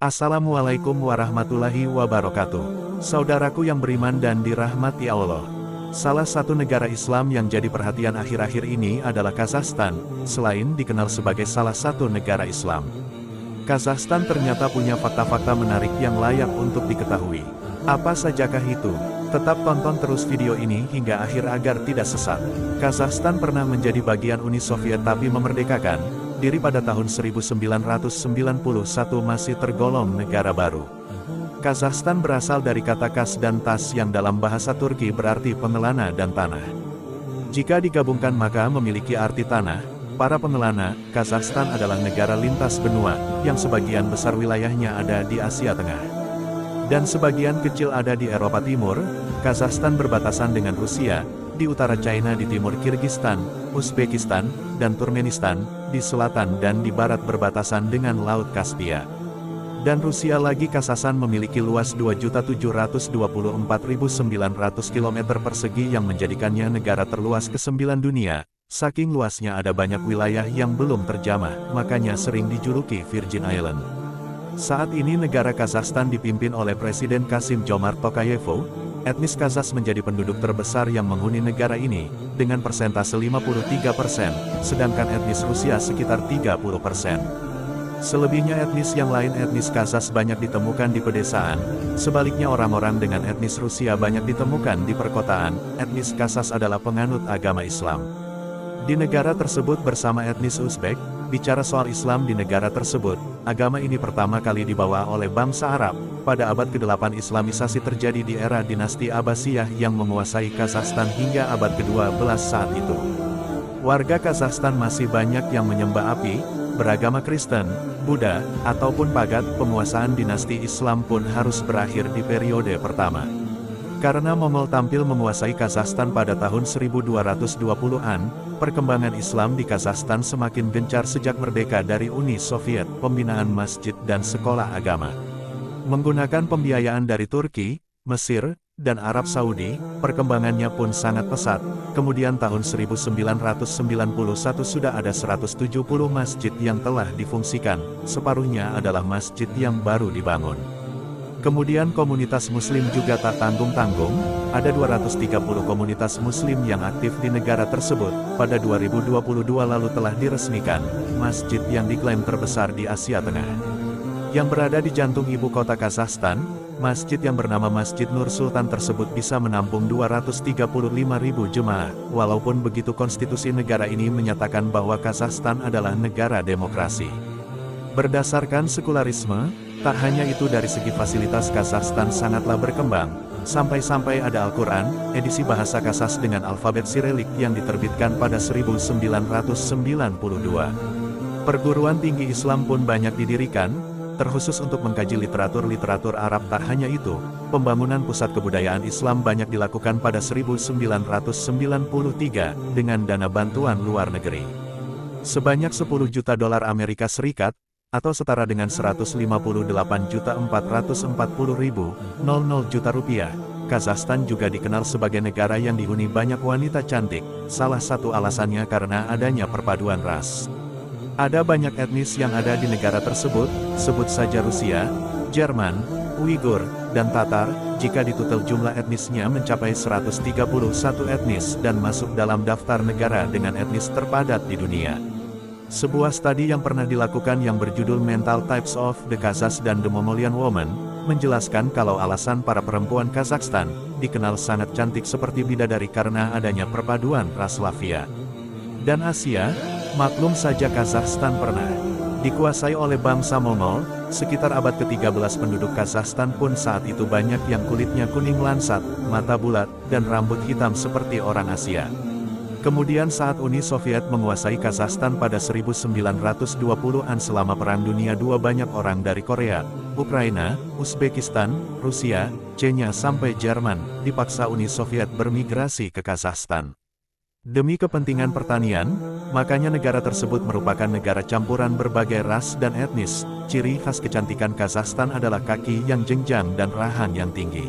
Assalamualaikum warahmatullahi wabarakatuh. Saudaraku yang beriman dan dirahmati Allah. Salah satu negara Islam yang jadi perhatian akhir-akhir ini adalah Kazakhstan, selain dikenal sebagai salah satu negara Islam. Kazakhstan ternyata punya fakta-fakta menarik yang layak untuk diketahui. Apa sajakah itu? Tetap tonton terus video ini hingga akhir agar tidak sesat. Kazakhstan pernah menjadi bagian Uni Soviet tapi memerdekakan diri pada tahun 1991, masih tergolong negara baru. Kazakhstan berasal dari kata kas dan tas yang dalam bahasa Turki berarti pengelana dan tanah. Jika digabungkan maka memiliki arti tanah. Para pengelana, Kazakhstan adalah negara lintas benua, yang sebagian besar wilayahnya ada di Asia Tengah. Dan sebagian kecil ada di Eropa Timur. Kazakhstan berbatasan dengan Rusia, di utara China, di timur Kirgistan, Uzbekistan, dan Turkmenistan, di selatan dan di barat berbatasan dengan Laut Kaspia. Dan Rusia lagi. Kazakhstan memiliki luas 2.724.900 km persegi yang menjadikannya negara terluas ke-9 dunia. Saking luasnya ada banyak wilayah yang belum terjamah, makanya sering dijuluki Virgin Island. Saat ini negara Kazakhstan dipimpin oleh Presiden Kassym-Jomart Tokayev. Etnis Kazakh menjadi penduduk terbesar yang menghuni negara ini, dengan persentase 53%, sedangkan etnis Rusia sekitar 30%. Selebihnya etnis yang lain. Etnis Kazakh banyak ditemukan di pedesaan, sebaliknya orang-orang dengan etnis Rusia banyak ditemukan di perkotaan. Etnis Kazakh adalah penganut agama Islam. Di negara tersebut bersama etnis Uzbek. Bicara soal Islam di negara tersebut, agama ini pertama kali dibawa oleh bangsa Arab. Pada abad ke-8 Islamisasi terjadi di era dinasti Abbasiyah yang menguasai Kazakhstan hingga abad ke-12 saat itu. Warga Kazakhstan masih banyak yang menyembah api, beragama Kristen, Buddha, ataupun Pagat. Penguasaan dinasti Islam pun harus berakhir di periode pertama. Karena Mongol tampil menguasai Kazakhstan pada tahun 1220-an, perkembangan Islam di Kazakhstan semakin gencar sejak merdeka dari Uni Soviet. Pembinaan masjid dan sekolah agama menggunakan pembiayaan dari Turki, Mesir, dan Arab Saudi, perkembangannya pun sangat pesat. Kemudian tahun 1991 sudah ada 170 masjid yang telah difungsikan, separuhnya adalah masjid yang baru dibangun. Kemudian komunitas muslim juga tak tanggung-tanggung, ada 230 komunitas muslim yang aktif di negara tersebut. Pada 2022 lalu telah diresmikan, masjid yang diklaim terbesar di Asia Tengah. Yang berada di jantung ibu kota Kazakhstan, masjid yang bernama Masjid Nur Sultan tersebut bisa menampung 235.000 jemaah. Walaupun begitu konstitusi negara ini menyatakan bahwa Kazakhstan adalah negara demokrasi. Berdasarkan sekularisme, tak hanya itu dari segi fasilitas Kazakhstan sangatlah berkembang, sampai-sampai ada Al-Quran, edisi bahasa Kazakh dengan alfabet Sirilik yang diterbitkan pada 1992. Perguruan tinggi Islam pun banyak didirikan, terkhusus untuk mengkaji literatur-literatur Arab. Tak hanya itu, pembangunan pusat kebudayaan Islam banyak dilakukan pada 1993, dengan dana bantuan luar negeri. Sebanyak 10 juta dolar Amerika Serikat, atau setara dengan 158.440.000 juta rupiah. Kazakhstan juga dikenal sebagai negara yang dihuni banyak wanita cantik, salah satu alasannya karena adanya perpaduan ras. Ada banyak etnis yang ada di negara tersebut, sebut saja Rusia, Jerman, Uighur, dan Tatar. Jika ditotal jumlah etnisnya mencapai 131 etnis dan masuk dalam daftar negara dengan etnis terpadat di dunia. Sebuah studi yang pernah dilakukan yang berjudul Mental Types of the Kazakh dan the Mongolian Woman, menjelaskan kalau alasan para perempuan Kazakhstan dikenal sangat cantik seperti bidadari karena adanya perpaduan ras Slavia dan Asia. Maklum saja Kazakhstan pernah dikuasai oleh bangsa Mongol. Sekitar abad ke-13 penduduk Kazakhstan pun saat itu banyak yang kulitnya kuning lansat, mata bulat, dan rambut hitam seperti orang Asia. Kemudian saat Uni Soviet menguasai Kazakhstan pada 1920-an selama Perang Dunia II banyak orang dari Korea, Ukraina, Uzbekistan, Rusia, Chechnya sampai Jerman, dipaksa Uni Soviet bermigrasi ke Kazakhstan. Demi kepentingan pertanian, makanya negara tersebut merupakan negara campuran berbagai ras dan etnis. Ciri khas kecantikan Kazakhstan adalah kaki yang jenjang dan rahang yang tinggi.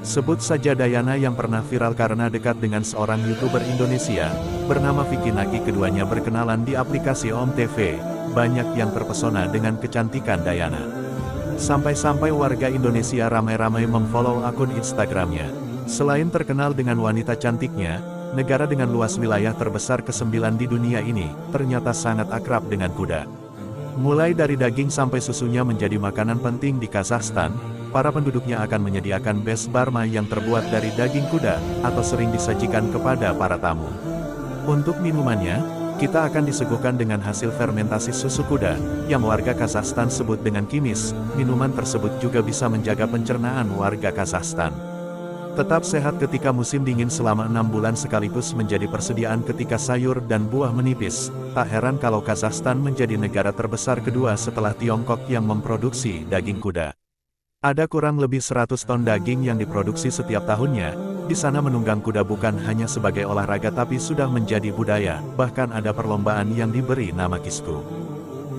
Sebut saja Dayana yang pernah viral karena dekat dengan seorang YouTuber Indonesia, bernama Vicky Naki. Keduanya berkenalan di aplikasi Om TV, banyak yang terpesona dengan kecantikan Dayana. Sampai-sampai warga Indonesia ramai-ramai memfollow akun Instagramnya. Selain terkenal dengan wanita cantiknya, negara dengan luas wilayah terbesar ke-9 di dunia ini, ternyata sangat akrab dengan kuda. Mulai dari daging sampai susunya menjadi makanan penting di Kazakhstan, para penduduknya akan menyediakan bes barma yang terbuat dari daging kuda, atau sering disajikan kepada para tamu. Untuk minumannya, kita akan disuguhkan dengan hasil fermentasi susu kuda, yang warga Kazakhstan sebut dengan kimis. Minuman tersebut juga bisa menjaga pencernaan warga Kazakhstan. Tetap sehat ketika musim dingin selama 6 bulan sekaligus menjadi persediaan ketika sayur dan buah menipis. Tak heran kalau Kazakhstan menjadi negara terbesar kedua setelah Tiongkok yang memproduksi daging kuda. Ada kurang lebih 100 ton daging yang diproduksi setiap tahunnya. Di sana menunggang kuda bukan hanya sebagai olahraga tapi sudah menjadi budaya, bahkan ada perlombaan yang diberi nama Kisku,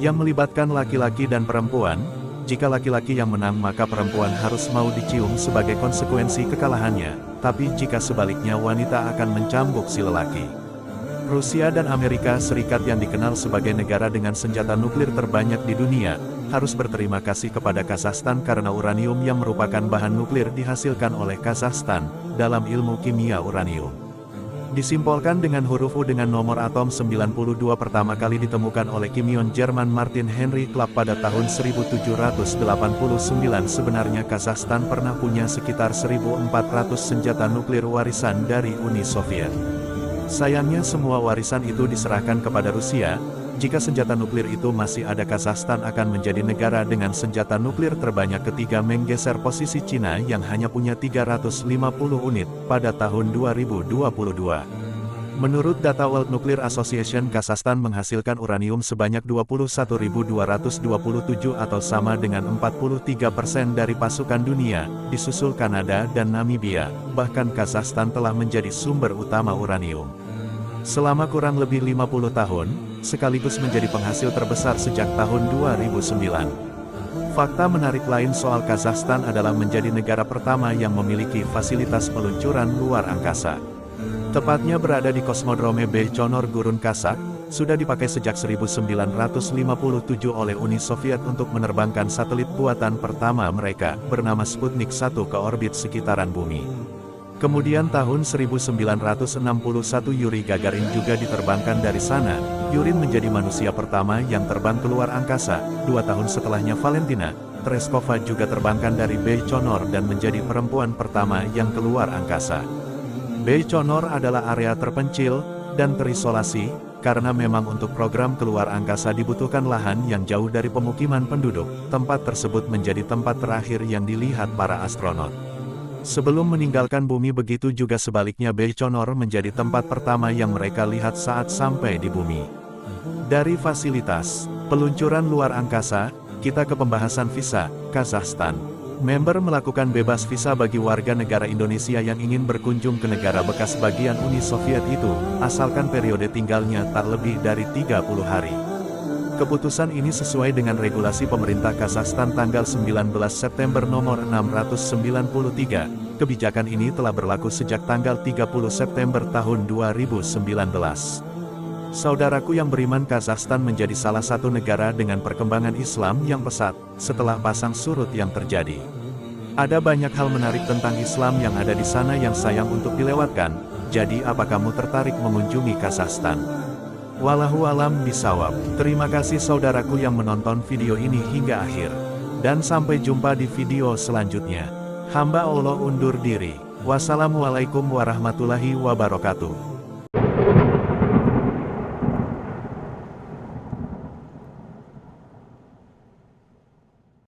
yang melibatkan laki-laki dan perempuan. Jika laki-laki yang menang maka perempuan harus mau dicium sebagai konsekuensi kekalahannya, tapi jika sebaliknya wanita akan mencambuk si lelaki. Rusia dan Amerika Serikat yang dikenal sebagai negara dengan senjata nuklir terbanyak di dunia, harus berterima kasih kepada Kazakhstan karena uranium yang merupakan bahan nuklir dihasilkan oleh Kazakhstan, dalam ilmu kimia uranium disimpolkan dengan huruf U dengan nomor atom 92 pertama kali ditemukan oleh kimioen Jerman Martin Henry Klapp pada tahun 1789. Sebenarnya Kazakhstan pernah punya sekitar 1.400 senjata nuklir warisan dari Uni Soviet. Sayangnya semua warisan itu diserahkan kepada Rusia. Jika senjata nuklir itu masih ada, Kazakhstan akan menjadi negara dengan senjata nuklir terbanyak ketiga, menggeser posisi Cina yang hanya punya 350 unit pada tahun 2022. Menurut data World Nuclear Association, Kazakhstan menghasilkan uranium sebanyak 21.227 atau sama dengan 43% dari pasukan dunia, disusul Kanada dan Namibia. Bahkan Kazakhstan telah menjadi sumber utama uranium selama kurang lebih 50 tahun, sekaligus menjadi penghasil terbesar sejak tahun 2009. Fakta menarik lain soal Kazakhstan adalah menjadi negara pertama yang memiliki fasilitas peluncuran luar angkasa. Tepatnya berada di Kosmodrome Baikonur Gurun Kazakh, sudah dipakai sejak 1957 oleh Uni Soviet untuk menerbangkan satelit buatan pertama mereka, bernama Sputnik 1 ke orbit sekitaran bumi. Kemudian tahun 1961 Yuri Gagarin juga diterbangkan dari sana. Yurin menjadi manusia pertama yang terbang keluar angkasa. 2 tahun setelahnya Valentina Tereskova juga terbangkan dari Baikonur dan menjadi perempuan pertama yang keluar angkasa. Baikonur adalah area terpencil dan terisolasi, karena memang untuk program keluar angkasa dibutuhkan lahan yang jauh dari pemukiman penduduk. Tempat tersebut menjadi tempat terakhir yang dilihat para astronot sebelum meninggalkan bumi. Begitu juga sebaliknya, Baikonur menjadi tempat pertama yang mereka lihat saat sampai di bumi. Dari fasilitas peluncuran luar angkasa, kita ke pembahasan visa. Kazakhstan member melakukan bebas visa bagi warga negara Indonesia yang ingin berkunjung ke negara bekas bagian Uni Soviet itu, asalkan periode tinggalnya tak lebih dari 30 hari. Keputusan ini sesuai dengan regulasi pemerintah Kazakhstan tanggal 19 September nomor 693. Kebijakan ini telah berlaku sejak tanggal 30 September tahun 2019. Saudaraku yang beriman, Kazakhstan menjadi salah satu negara dengan perkembangan Islam yang pesat, setelah pasang surut yang terjadi. Ada banyak hal menarik tentang Islam yang ada di sana yang sayang untuk dilewatkan, jadi apa kamu tertarik mengunjungi Kazakhstan? Wallahu alam bisawab. Terima kasih saudaraku yang menonton video ini hingga akhir. Dan sampai jumpa di video selanjutnya. Hamba Allah undur diri. Wassalamualaikum warahmatullahi wabarakatuh.